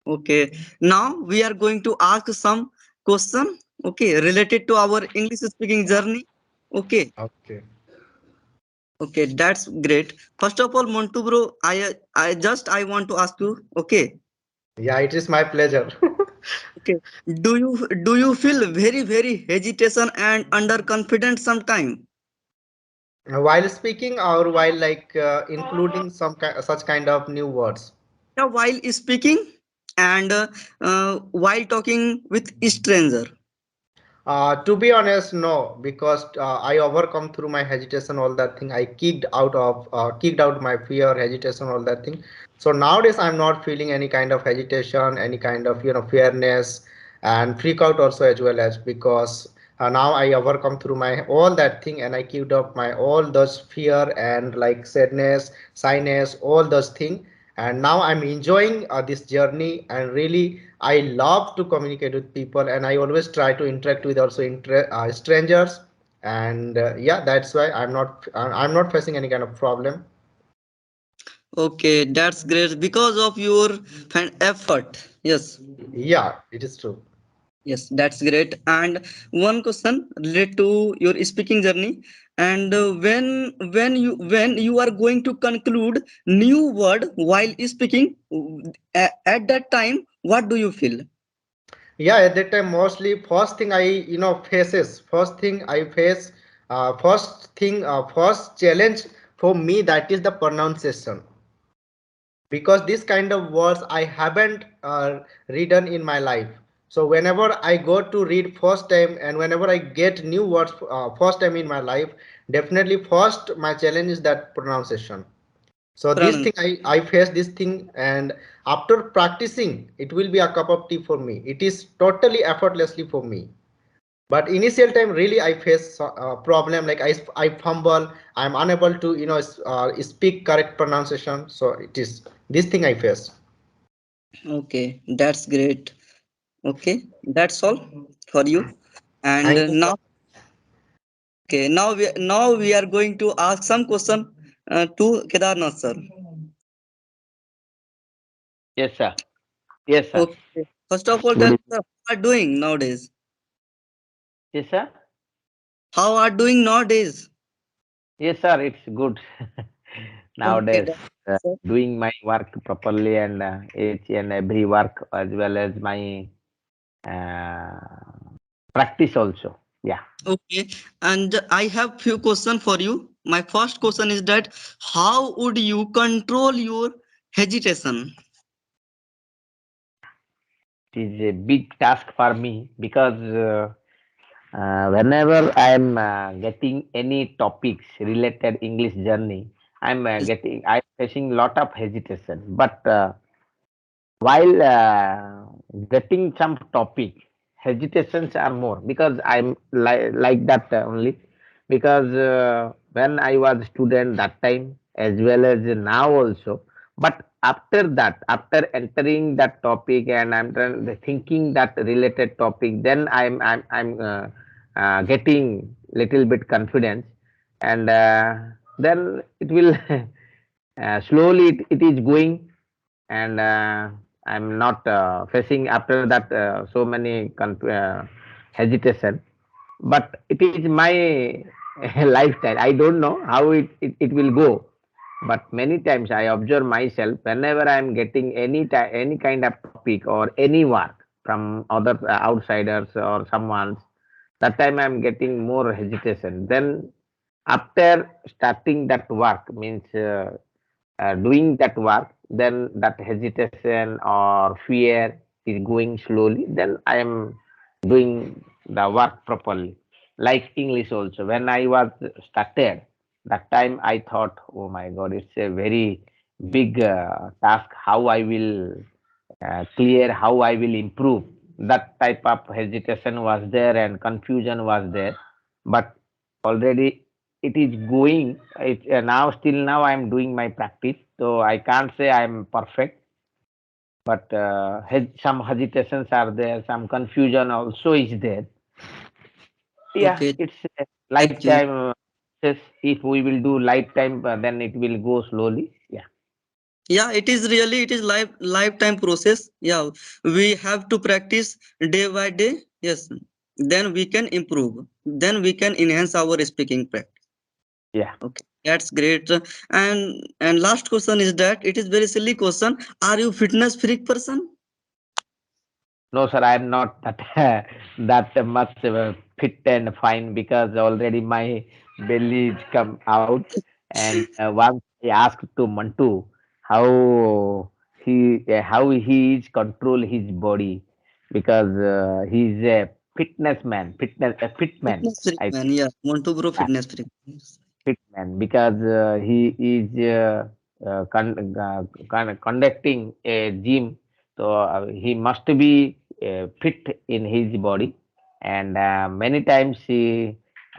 Okay. Now we are going to ask some question. Okay, related to our English speaking journey. Okay. Okay. Okay, that's great. First of all, Montu bro, I want to ask you. Okay. Yeah, it is my pleasure. Okay. Do you feel very hesitation and underconfident sometime? While speaking or while like including some such kind of new words. Yeah, while speaking and while talking with stranger. To be honest, no, because I overcome through my hesitation, all that thing. I kicked out my fear, hesitation, all that thing. So nowadays, I'm not feeling any kind of hesitation, any kind of fearness, and freak out also as well as because now I overcome through my all that thing, and I kicked up my all those fear and like sadness, shyness, all those things, and now I'm enjoying this journey, and really I love to communicate with people, and I always try to interact with also strangers, and yeah, that's why I'm not facing any kind of problem. Okay, that's great because of your effort. Yes. Yeah, it is true. Yes, that's great. And one question related to your speaking journey. And when you are going to conclude new word while speaking, at that time, what do you feel? Yeah, at that time mostly first thing I faces first thing I face first challenge for me, that is the pronunciation, because this kind of words I haven't written in my life. So whenever I go to read first time and whenever I get new words first time in my life, definitely first my challenge is that pronunciation. So this Pranam? thing I face this thing, and after practicing it will be a cup of tea for me. It is totally effortlessly for me. But initial time really I face problem, like I fumble, I'm unable to speak correct pronunciation. So it is this thing I face. Okay, that's great. Okay, that's all for you. And Thank you, sir. now, okay, now we are going to ask some question to Kedarnath sir. Yes, sir. Yes, sir. Okay. First of all, Good tell evening. us how are doing nowadays. Yes, sir. How are doing nowadays? Yes, sir. It's good. Okay, Nowadays, sir. doing my work properly and each and every work as well as my uh, practice also. Yeah. Okay, and I have few questions for you. My first question is that how would you control your hesitation? It is a big task for me because whenever I'm getting any topics related English journey, I'm facing lot of hesitation. But while getting some topic, hesitations are more because I'm like that only because when I was student that time as well as now also. But after that, after entering that topic and thinking that related topic, then I'm getting little bit confidence, and then it will slowly it is going, and I'm not facing after that so many hesitation. But it is my lifestyle. I don't know how it will go. But many times I observe myself whenever I am getting any kind of topic or any work from other outsiders or someone, that time I'm getting more hesitation. Then after starting that work means doing that work, then that hesitation or fear is going slowly. Then I am doing the work properly. Like English also. When I was started, that time I thought, oh my God, it's a very big task. How I will clear, how I will improve. That type of hesitation was there and confusion was there. But already it is going. Now, still now, I am doing my practice. So I can't say I am perfect, but some hesitations are there, some confusion also is there. Yeah, Okay, it's a thank you. lifetime process. If we will do lifetime, then it will go slowly. Yeah. Yeah, it is really, it is lifetime process. Yeah, we have to practice day by day. Yes, then we can improve. Then we can enhance our speaking practice. Yeah. Okay, that's great. And last question is that it is very silly question. Are you fitness freak person? No, sir, I am not that that much fit and fine because already my belly is come out. And once I asked to Mantu how he is control his body because he is a fitness man, fitness a fit man. Fitness freak I man. Yeah, want to grow yeah, fitness freak. fit man because he is conducting a gym, so he must be fit in his body. And many times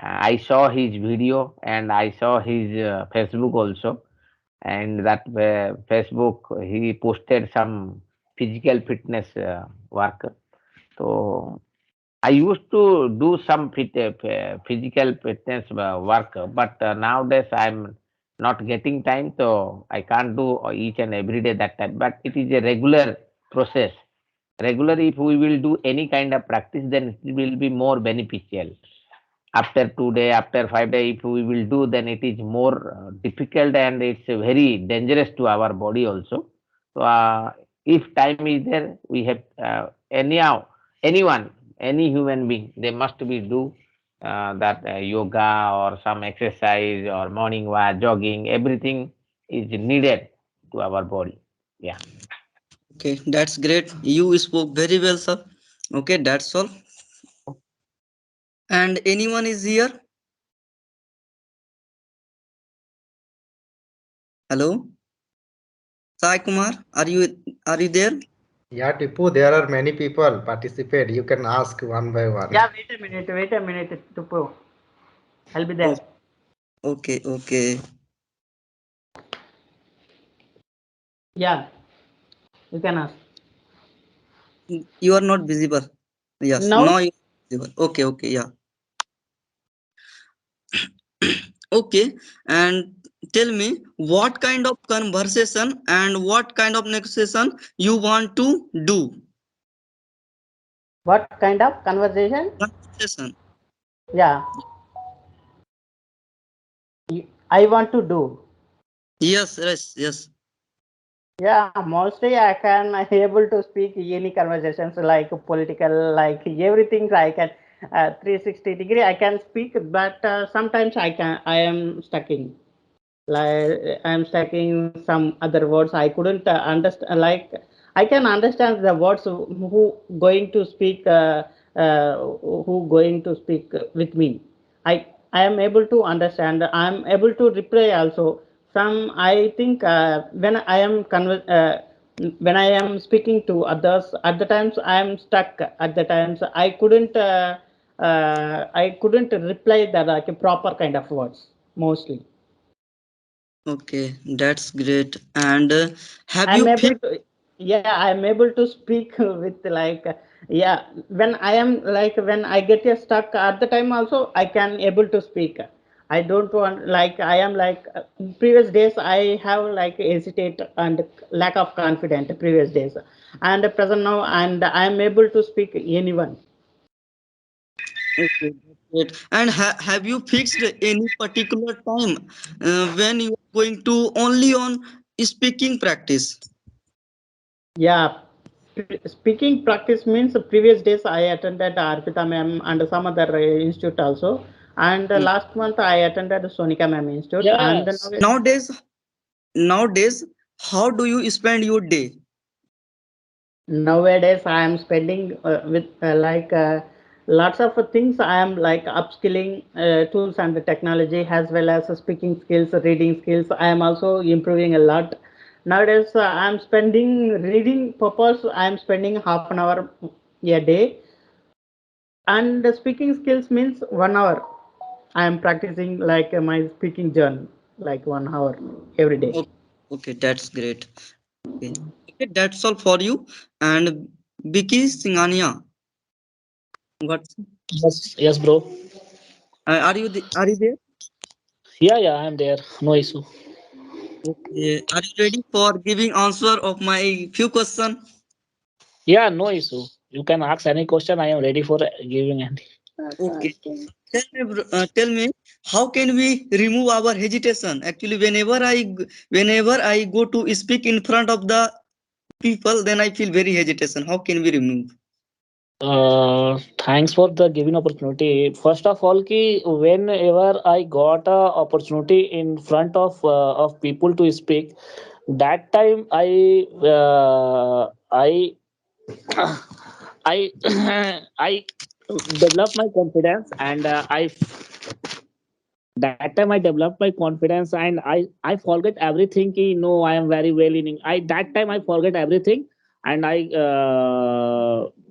I saw his video and I saw his Facebook also, and that Facebook he posted some physical fitness work. So I used to do some physical fitness work, but nowadays I'm not getting time, so I can't do each and every day that time. But it is a regular process. Regular, if we will do any kind of practice, then it will be more beneficial. After 2 day, after 5 day, if we will do, then it is more difficult and it's very dangerous to our body also. So if time is there, we have anyhow anyone, any human being, they must be do that yoga or some exercise or morning walk, jogging, everything is needed to our body. Yeah. Okay, that's great. You spoke very well, sir. Okay, that's all. And anyone is here? Hello, Sai Kumar, are you there? Yeah, Tipu, there are many people participate. You can ask one by one. Yeah, wait a minute, Tupu. I'll be Oh, there. okay, okay. Yeah, you can ask. You are not visible. Yes, Now, now you are visible. Okay, okay, yeah. Okay, and tell me what kind of conversation and what kind of negotiation you want to do. what kind of conversation? Conversation. Yeah, I want to do. Yes, yes, yes. Yeah, mostly I can able to speak any conversations like political, like everything I can 360-degree I can speak, but sometimes I am stuck in. Like I'm stuck in some other words I couldn't understand. Like I can understand the words who going to speak, who going to speak with me. I am able to understand. I am able to reply also. Some I think when I am speaking to others at the times I am stuck. At the times I couldn't reply the like proper kind of words mostly. Okay, that's great. And have I'm you able fixed? to, yeah, I'm able to speak with like, yeah, when I am like, when I get stuck at the time also, I can able to speak. I don't want, like, I am like, previous days, I have like hesitate and lack of confidence previous days. And present now, and I'm able to speak anyone. Okay, that's great. And have you fixed any particular time when you are going to only on speaking practice? Yeah, speaking practice means previous days I attended Arpita ma'am and some other institute also. And Mm. last month I attended Sonika ma'am institute. And then Yes. Nowadays, how do you spend your day? nowadays I am spending with lots of things. I am like upskilling tools and technology as well as speaking skills, reading skills. I am also improving a lot. Nowadays I am spending reading purpose. I am spending half an hour a day. And the speaking skills means 1 hour. I am practicing like my speaking journey, like 1 hour every day. Okay, okay, that's great. Okay, okay, that's all for you. And Vicky Singhania, what Yes, bro. are you there? Yeah, I'm there. No issue. Okay. Are you ready for giving answer of my few question? Yeah, no issue. You can ask any question. I am ready for giving any. Okay. Tell me, how can we remove our hesitation? Actually, whenever I go to speak in front of the people, then I feel very hesitation. How can we remove? Thanks for the giving opportunity. First of all, ki whenever I got a opportunity in front of people to speak, that time I I developed my confidence and that time I developed my confidence and I forget everything ki, no, I am very well in I that time I forget everything and I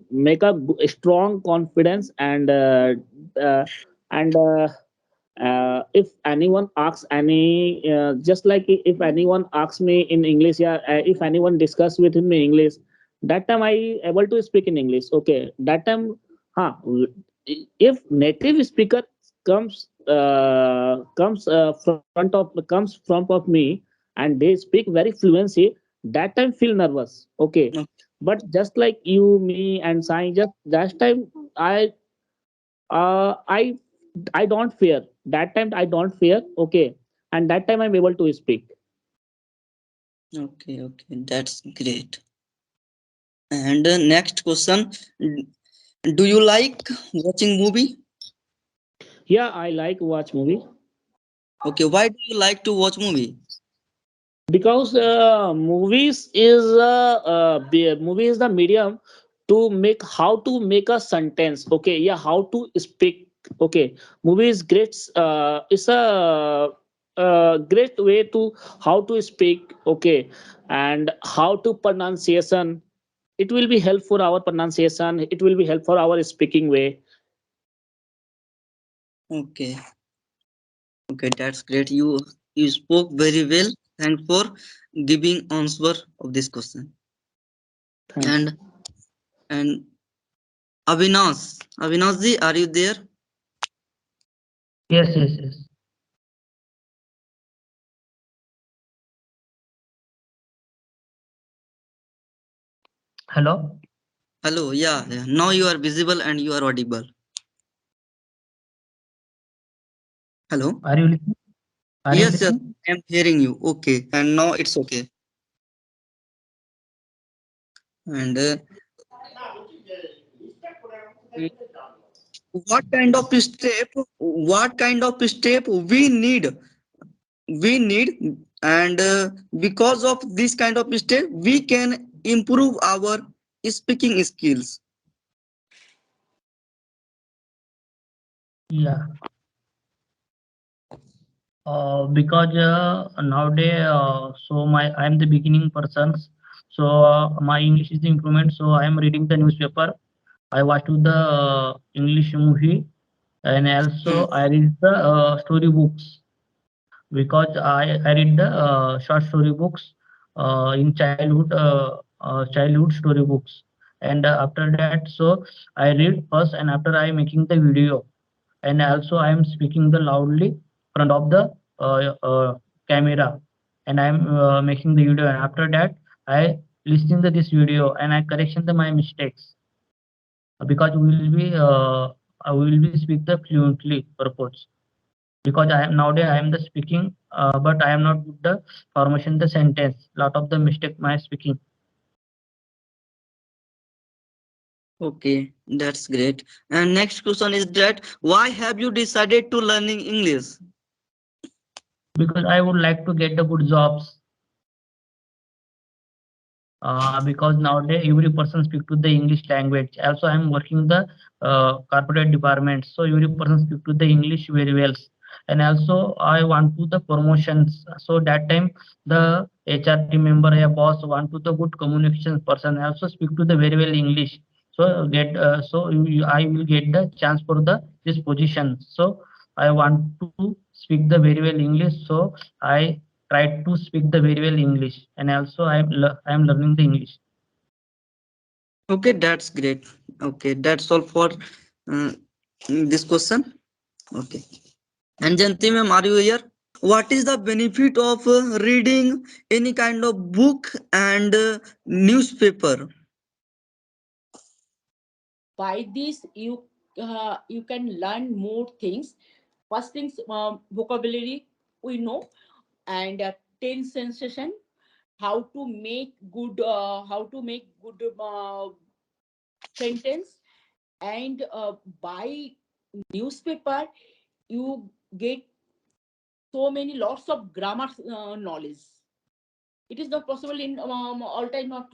make a strong confidence uh, and if anyone asks any just like if anyone asks me in English, yeah, if anyone discuss with me English, that time I able to speak in English. Okay, that time, huh, if native speaker comes front of me and they speak very fluency, that time feel nervous. Okay, No. but just like you, me, and Sai, just that time I uh, I I don't fear. That time I don't fear. Okay, and that time I'm able to speak. Okay, okay, that's great. And next question, do you like watching movie? Yeah, I like watch movie Okay, why do you like to watch movie? because movie is the medium to make how to make a sentence. Okay, yeah, how to speak. Okay, movie is great. It's a great way to how to speak. Okay, and how to pronunciation. It will be help for our pronunciation. It will be help for our speaking way. Okay, okay, that's great. You spoke very well. Thanks for giving answer of this question. Thanks. And Avinash ji, are you there? Yes, yes, yes. Hello. Hello, yeah, yeah. Now you are visible and you are audible. Hello. Are you listening? Are you Yes, yes, listening? I am hearing you. Okay, and now it's okay. And what kind of step? What kind of step we need, and because of this kind of step, we can improve our speaking skills. Yeah. Because nowadays, so my I'm the beginning persons. So my English is the improvement. So I am reading the newspaper. I watch to the English movie, and Hmm. also I read the story books because I read the short story books in childhood story books, and after that, so I read first, and after I making the video, and also I am speaking the loudly front of the camera, and I am making the video, and after that I listening to this video and I correction the my mistakes because we will be speak the fluently purpose because I am nowadays I am the speaking, but I am not good the formation the sentence. Lot of the mistake my speaking. Okay, that's great. And next question is that why have you decided to learning English? Because I would like to get the good jobs. Because nowadays every person speak to the English language. Also, I'm working the corporate department, so every person speak to the English very well. And also, I want to the promotions. So that time, the HR team member, a boss, want to the good communication person. Also speak to the very well English. So I will get the chance for the this position. So I want to speak the very well English. So I try to speak the very well English, and also I am learning the English. Okay, that's great. Okay, that's all for uh, this question. Okay. And Janti ma'am, are you here? What is the benefit of reading any kind of book and newspaper? By this, you can learn more things. First things, vocabulary we know, and tense sensation, how to make good sentence, and by newspaper you get so many lots of grammar knowledge. It is not possible in all time not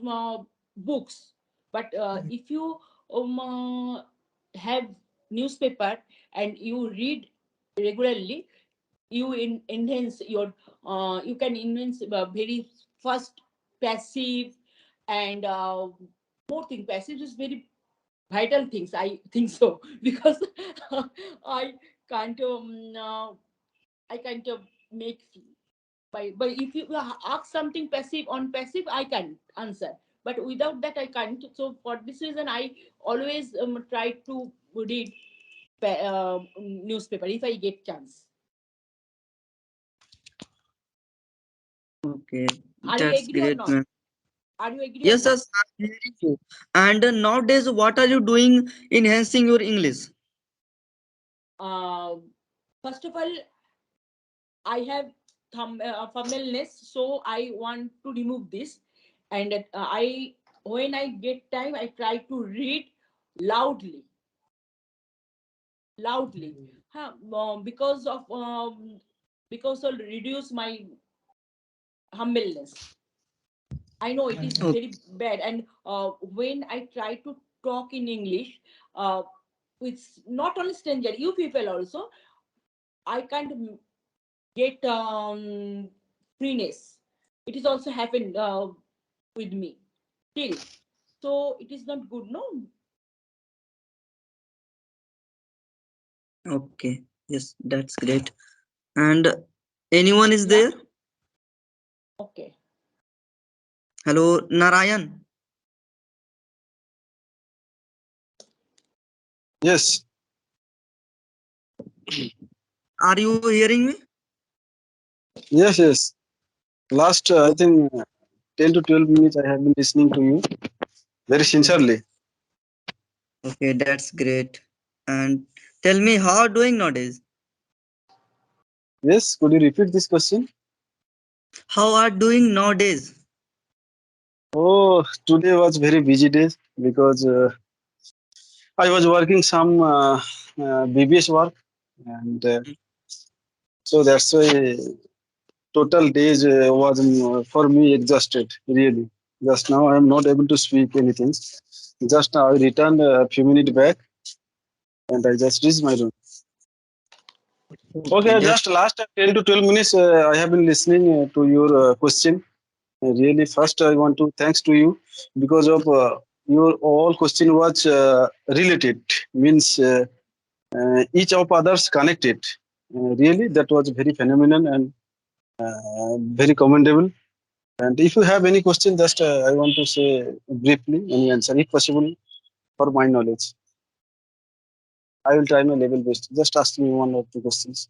books, but if you have newspaper and you read regularly, enhance your you can enhance very first passive, and more thing. Passive is very vital things, I think so, because I can't I can't make but if you ask something passive on passive, I can answer, but without that I can't. So for this reason I always try to read newspaper if I get chance. Okay, Are you that's agree or great, not? man. Are you agree or Yes, not? yes, I'm hearing you. And nowadays, what are you doing enhancing your English? uh, First of all, I have thumbnailness, so I want to remove this, and I when I get time I try to read loudly, loudly. Huh, because of reduce my humbleness. I know it is Okay. very bad, and when I try to talk in English uh, with not only stranger, you people also, I can't get freeness. It is also happened with me still, so it is not good, no. Okay. Yes, that's great. And anyone is Yeah. there? Okay. Hello, Narayan. Yes, Are you hearing me? yes, yes. Last, I think, 10 to 12 minutes I have been listening to you very sincerely. Okay, that's great. And tell me how are you doing nowadays? Yes, could you repeat this question? How are you doing nowadays? Oh, today was very busy day because I was working some BBS work, and so that's why total days was for me exhausted, really. Just now I am not able to speak anything. Just now I returned a few minutes back and I just reached my room. Okay, Okay, that just last 10 to 12 minutes, I have been listening to your question. Really, first I want to thanks to you because of your all question was related, means each of others connected. Really, that was very phenomenal and very commendable. And if you have any question, just I want to say briefly any answer, if possible, for my knowledge. I will try my level best. Just ask me one or two questions.